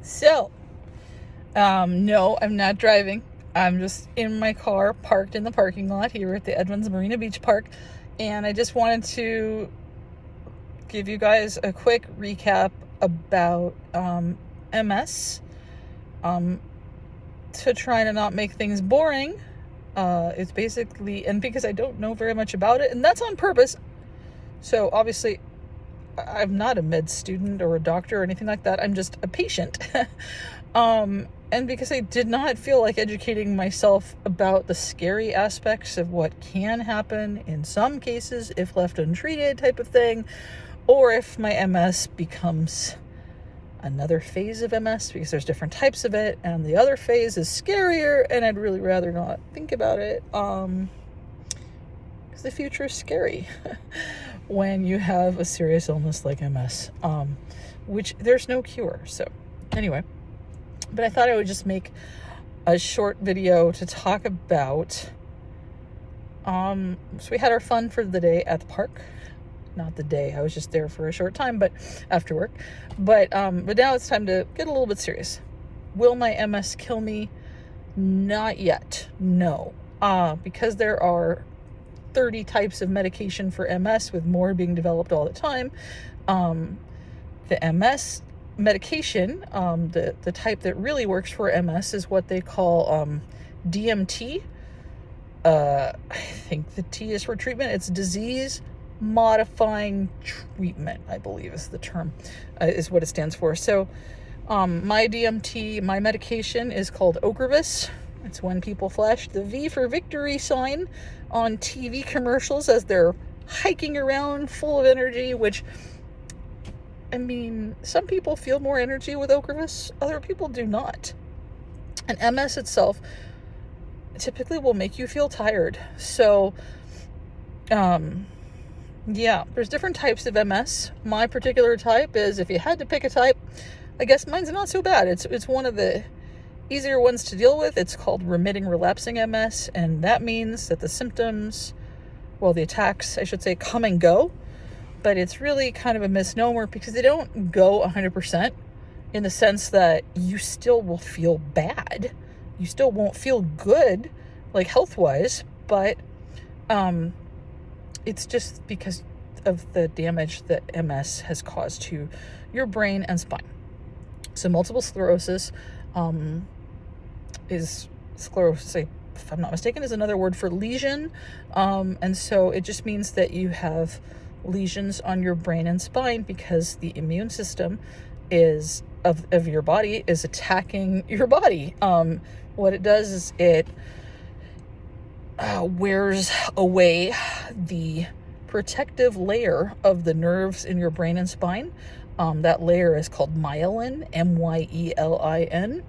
So, no, I'm not driving. I'm just in my car, parked in the parking lot here at the Edmonds Marina Beach Park. And I just wanted to give you guys a quick recap about MS to try to not make things boring. It's basically, and because I don't know very much about it, and that's on purpose. So obviously, I'm not a med student or a doctor or anything like that. I'm just a patient. And because I did not feel like educating myself about the scary aspects of what can happen in some cases if left untreated type of thing, or if my MS becomes another phase of MS, because there's different types of it, and the other phase is scarier, and I'd really rather not think about it, because the future is scary when you have a serious illness like MS, which there's no cure. So anyway, but I thought I would just make a short video to talk about, so we had our fun for the day at the park. Not the day, I was just there for a short time, but after work. But now it's time to get a little bit serious. Will my MS kill me? Not yet, no. Because there are 30 types of medication for MS, with more being developed all the time. The MS medication, the type that really works for MS is what they call DMT. I think the T is for treatment. It's disease modifying treatment, I believe is the term, is what it stands for. So my DMT, my medication is called Ocrevus. It's when people flash the V for victory sign on TV commercials as they're hiking around full of energy, which, I mean, some people feel more energy with Ocrevus, other people do not. And MS itself typically will make you feel tired. So, yeah, there's different types of MS. My particular type is, if you had to pick a type, I guess mine's not so bad. It's one of the easier ones to deal with. It's called remitting relapsing MS, and that means that the symptoms, well, the attacks, I should say, come and go, but it's really kind of a misnomer because they don't go 100%, in the sense that you still will feel bad. You still won't feel good, like health-wise, but it's just because of the damage that MS has caused to your brain and spine. So multiple sclerosis is sclerosis, if I'm not mistaken, is another word for lesion. And so it just means that you have lesions on your brain and spine because the immune system is of your body is attacking your body. What it does is it wears away the protective layer of the nerves in your brain and spine. That layer is called myelin, MYELIN.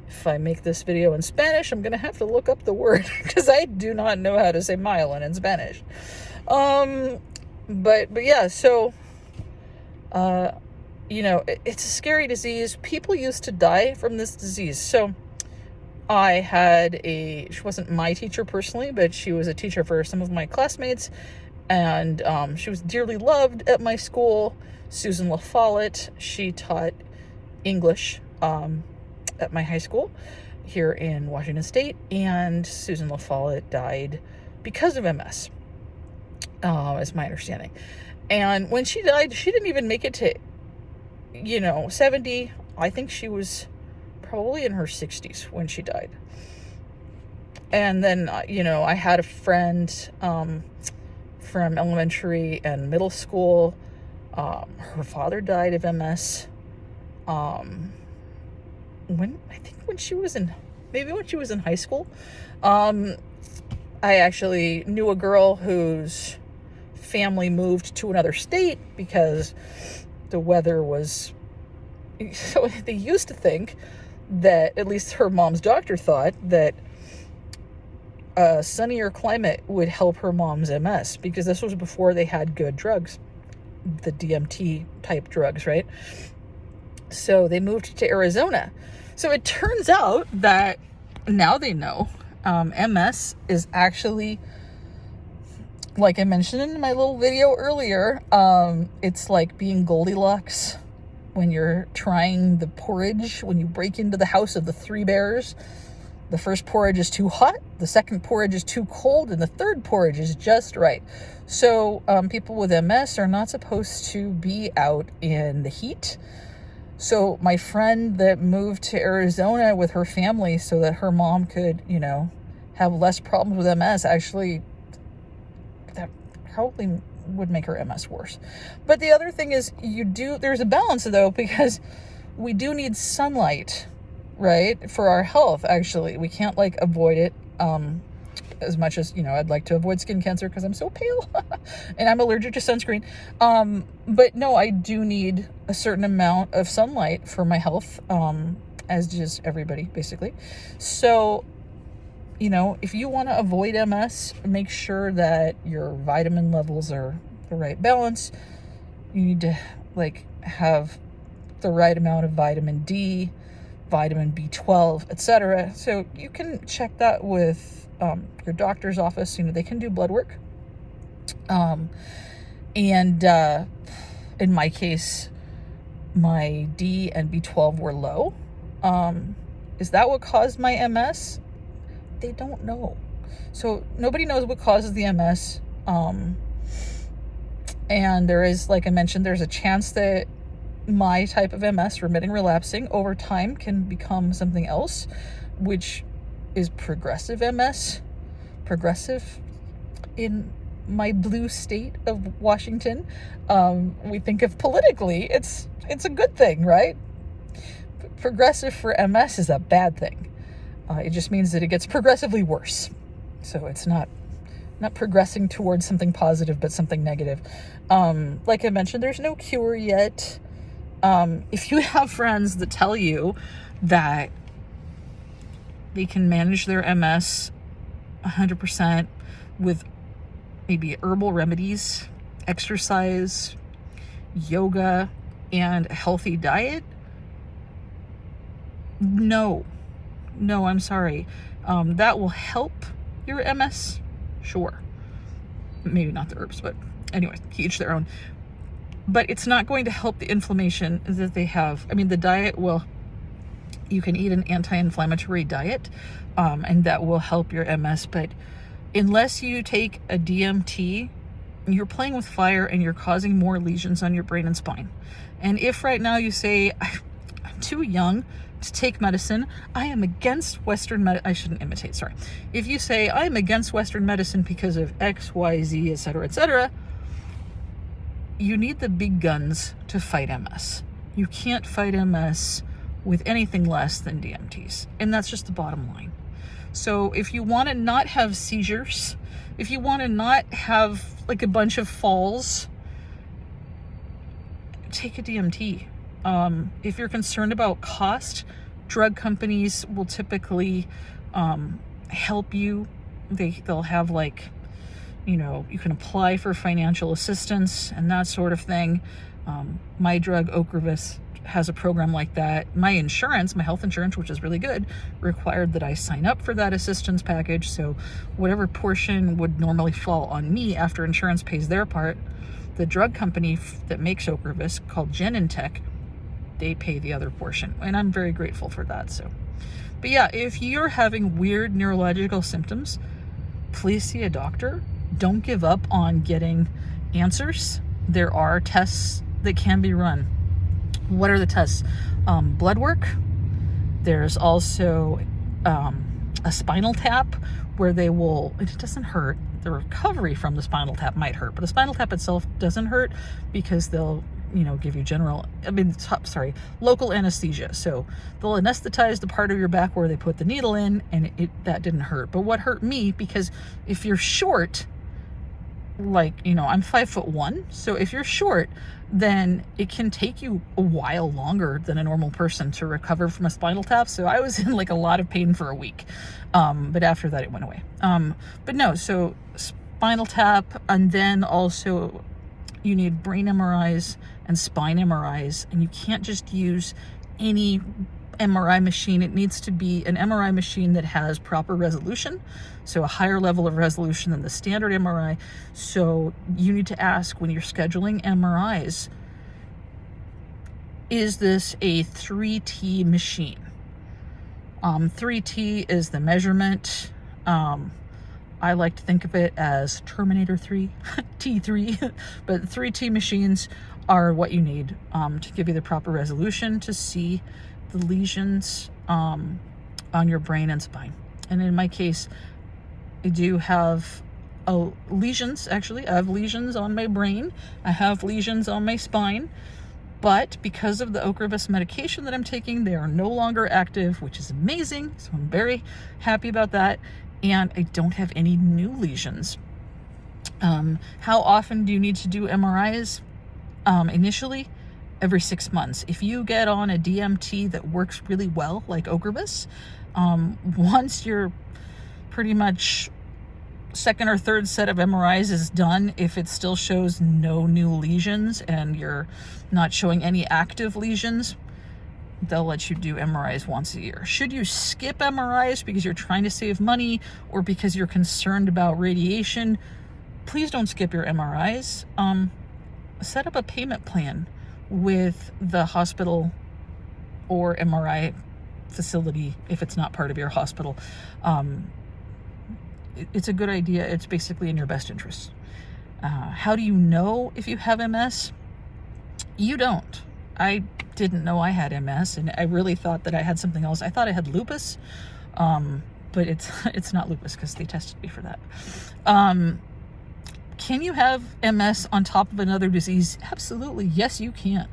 If I make this video in Spanish, I'm going to have to look up the word because I do not know how to say myelin in Spanish. But yeah, so, it's a scary disease. People used to die from this disease. So I had she wasn't my teacher personally, but she was a teacher for some of my classmates. And she was dearly loved at my school. Susan La Follette. She taught English at my high school here in Washington State. And Susan La Follette died because of MS, is my understanding. And when she died, she didn't even make it to, 70. I think she was probably in her 60s when she died. And then, I had a friend from elementary and middle school. Her father died of MS. When she was in high school. I actually knew a girl whose family moved to another state because the weather was, so they used to think that, at least her mom's doctor thought, that a sunnier climate would help her mom's MS, because this was before they had good drugs, the DMT type drugs, right? So they moved to Arizona. So it turns out that now they know MS is actually, like I mentioned in my little video earlier, it's like being Goldilocks when you're trying the porridge, when you break into the house of the three bears. The first porridge is too hot, the second porridge is too cold, and the third porridge is just right. So people with MS are not supposed to be out in the heat. So my friend that moved to Arizona with her family so that her mom could, have less problems with MS, actually, that probably would make her MS worse. But the other thing is there's a balance though, because we do need sunlight, right, for our health. Actually, we can't avoid it as much as I'd like to avoid skin cancer because I'm so pale and I'm allergic to sunscreen, but no, I do need a certain amount of sunlight for my health, as does everybody basically. So if you want to avoid MS, make sure that your vitamin levels are the right balance. You need to have the right amount of vitamin D, vitamin B12, etc. So you can check that with your doctor's office. They can do blood work. And in my case, my D and B12 were low. Is that what caused my MS? They don't know. So nobody knows what causes the MS. And there is, like I mentioned, there's a chance that my type of MS, remitting relapsing, over time can become something else, which is progressive MS. Progressive in my blue state of Washington. We think of politically, it's a good thing, right? Progressive for MS is a bad thing. It just means that it gets progressively worse. So it's not progressing towards something positive, but something negative. Like I mentioned, there's no cure yet. If you have friends that tell you that they can manage their MS 100% with maybe herbal remedies, exercise, yoga, and a healthy diet, no, I'm sorry. That will help your MS, sure. Maybe not the herbs, but anyway, each their own. But it's not going to help the inflammation that they have. I mean, the diet will, you can eat an anti-inflammatory diet, and that will help your MS. But unless you take a DMT, you're playing with fire and you're causing more lesions on your brain and spine. And if right now you say, I'm too young to take medicine, I am against Western medicine, I shouldn't imitate, sorry. If you say, I am against Western medicine because of X, Y, Z, etc., you need the big guns to fight MS. You can't fight MS with anything less than DMTs. And that's just the bottom line. So if you want to not have seizures, if you want to not have a bunch of falls, take a DMT. If you're concerned about cost, drug companies will typically help you. They'll have you can apply for financial assistance and that sort of thing. My drug, Ocrevus, has a program like that. My insurance, my health insurance, which is really good, required that I sign up for that assistance package. So whatever portion would normally fall on me after insurance pays their part, the drug company that makes Ocrevus, called Genentech, they pay the other portion. And I'm very grateful for that. But yeah, if you're having weird neurological symptoms, please see a doctor. Don't give up on getting answers. There are tests that can be run. What are the tests? Blood work. There's also a spinal tap where it doesn't hurt. The recovery from the spinal tap might hurt, but the spinal tap itself doesn't hurt because they'll give you local anesthesia. So they'll anesthetize the part of your back where they put the needle in, and that didn't hurt. But what hurt me, because if you're short, I'm 5'1", so if you're short, then it can take you a while longer than a normal person to recover from a spinal tap. So I was in a lot of pain for a week, but after that it went away. But no, so spinal tap, and then also you need brain MRIs and spine MRIs, and you can't just use any MRI machine. It needs to be an MRI machine that has proper resolution, so a higher level of resolution than the standard MRI. So you need to ask, when you're scheduling MRIs, is this a 3T machine? 3T is the measurement. I like to think of it as Terminator 3, T3, but 3T machines are what you need to give you the proper resolution to see the lesions on your brain and spine. And in my case, I do have lesions, actually. I have lesions on my brain. I have lesions on my spine. But because of the Ocrevus medication that I'm taking, they are no longer active, which is amazing. So I'm very happy about that. And I don't have any new lesions. How often do you need to do MRIs? Initially, every 6 months. If you get on a DMT that works really well, like Ocrevus, once you're pretty much second or third set of MRIs is done, if it still shows no new lesions and you're not showing any active lesions, they'll let you do MRIs once a year. Should you skip MRIs because you're trying to save money or because you're concerned about radiation, please don't skip your MRIs. Set up a payment plan with the hospital or MRI facility if it's not part of your hospital. It's a good idea. It's basically in your best interest. How do you know if you have MS? You don't. I didn't know I had MS, and I really thought that I had something else. I thought I had lupus, but it's not lupus because they tested me for that. Can you have MS on top of another disease? Absolutely. Yes, you can.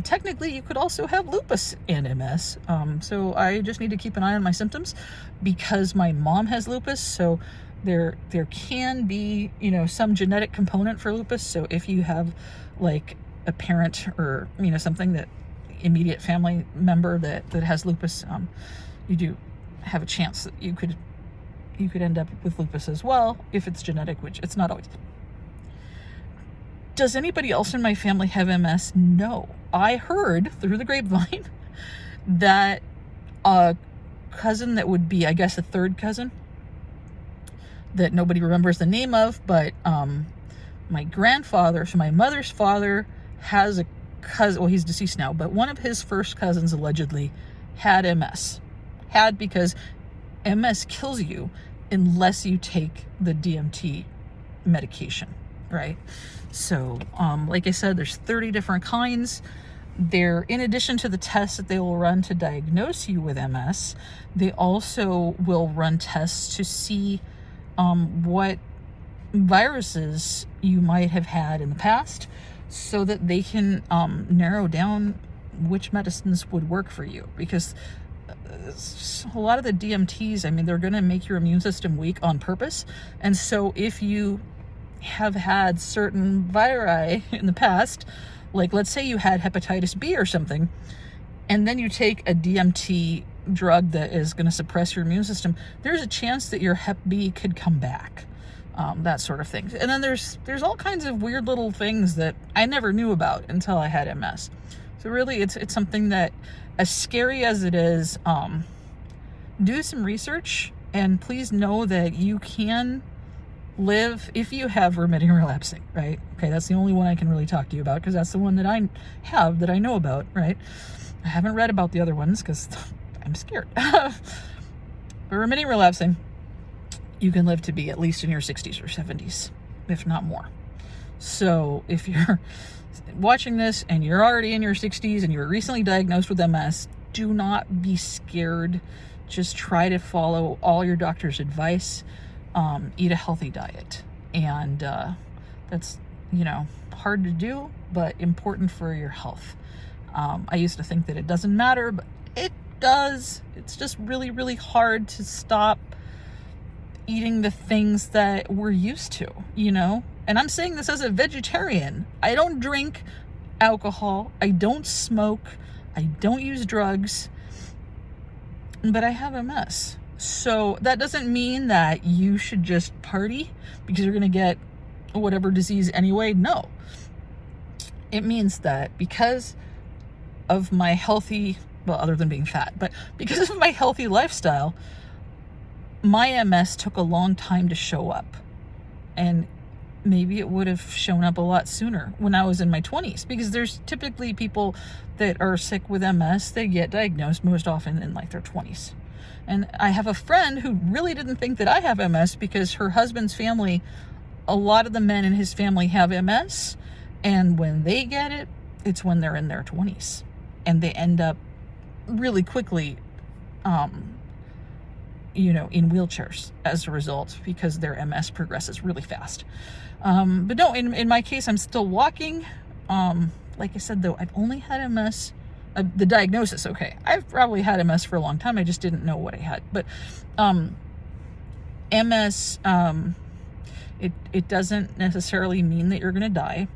Technically, you could also have lupus and MS. So I just need to keep an eye on my symptoms because my mom has lupus. So there can be, some genetic component for lupus. So if you have like a parent or, something that immediate family member that has lupus, you do have a chance that you could end up with lupus as well if it's genetic, which it's not always. Does anybody else in my family have MS? No. I heard through the grapevine that a cousin that would be, I guess, a third cousin that nobody remembers the name of, but my grandfather, so my mother's father, has a cousin. Well, he's deceased now, but one of his first cousins allegedly had MS. Had because MS kills you unless you take the DMT medication, right? So, like I said, there's 30 different kinds. They're, in addition to the tests that they will run to diagnose you with MS, they also will run tests to see what viruses you might have had in the past so that they can narrow down which medicines would work for you. Because a lot of the DMTs, they're going to make your immune system weak on purpose. And so if you have had certain viri in the past, like let's say you had hepatitis B or something, and then you take a DMT drug that is going to suppress your immune system, there's a chance that your hep B could come back, that sort of thing. And then there's all kinds of weird little things that I never knew about until I had MS. So really, it's something that, as scary as it is, do some research, and please know that you can live if you have remitting relapsing, right? Okay, that's the only one I can really talk to you about because that's the one that I have, that I know about, right? I haven't read about the other ones because I'm scared. But remitting relapsing, you can live to be at least in your 60s or 70s, if not more. So if you're watching this and you're already in your 60s and you were recently diagnosed with MS, do not be scared. Just try to follow all your doctor's advice. Eat a healthy diet. And that's, hard to do, but important for your health. I used to think that it doesn't matter, but it does. It's just really, really hard to stop eating the things that we're used to, And I'm saying this as a vegetarian. I don't drink alcohol. I don't smoke. I don't use drugs. But I have MS. So that doesn't mean that you should just party because you're going to get whatever disease anyway. No. It means that because of my healthy, well, other than being fat, but because of my healthy lifestyle, my MS took a long time to show up. And maybe it would have shown up a lot sooner when I was in my 20s, because there's typically people that are sick with MS, they get diagnosed most often in like their 20s. And I have a friend who really didn't think that I have MS because her husband's family, a lot of the men in his family have MS, and when they get it, it's when they're in their 20s, and they end up really quickly in wheelchairs as a result, because their MS progresses really fast. But no, in my case, I'm still walking. Like I said, though, I've only had MS, the diagnosis, okay. I've probably had MS for a long time. I just didn't know what I had. But MS, it doesn't necessarily mean that you're going to die.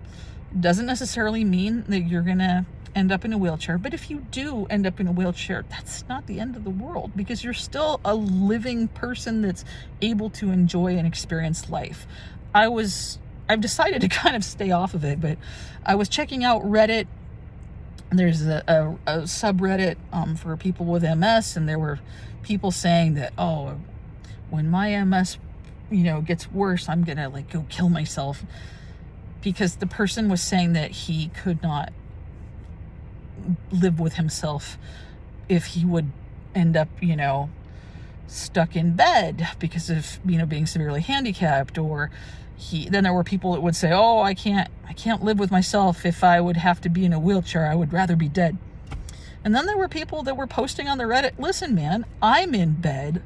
It doesn't necessarily mean that you're going to end up in a wheelchair. But if you do end up in a wheelchair, that's not the end of the world, because you're still a living person that's able to enjoy and experience life. I've decided to kind of stay off of it, but I was checking out Reddit. There's a subreddit for people with MS, and there were people saying that, oh, when my MS, gets worse, I'm gonna like go kill myself, because the person was saying that he could not live with himself if he would end up, stuck in bed because of, being severely handicapped. Or then there were people that would say, oh, I can't live with myself if I would have to be in a wheelchair. I would rather be dead. And then there were people that were posting on the Reddit, listen, man, I'm in bed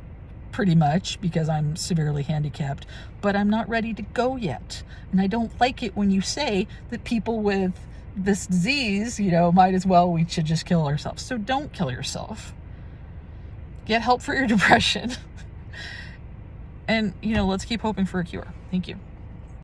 pretty much because I'm severely handicapped, but I'm not ready to go yet. And I don't like it when you say that people with this disease, might as well, we should just kill ourselves. So don't kill yourself. Get help for your depression. And, let's keep hoping for a cure. Thank you.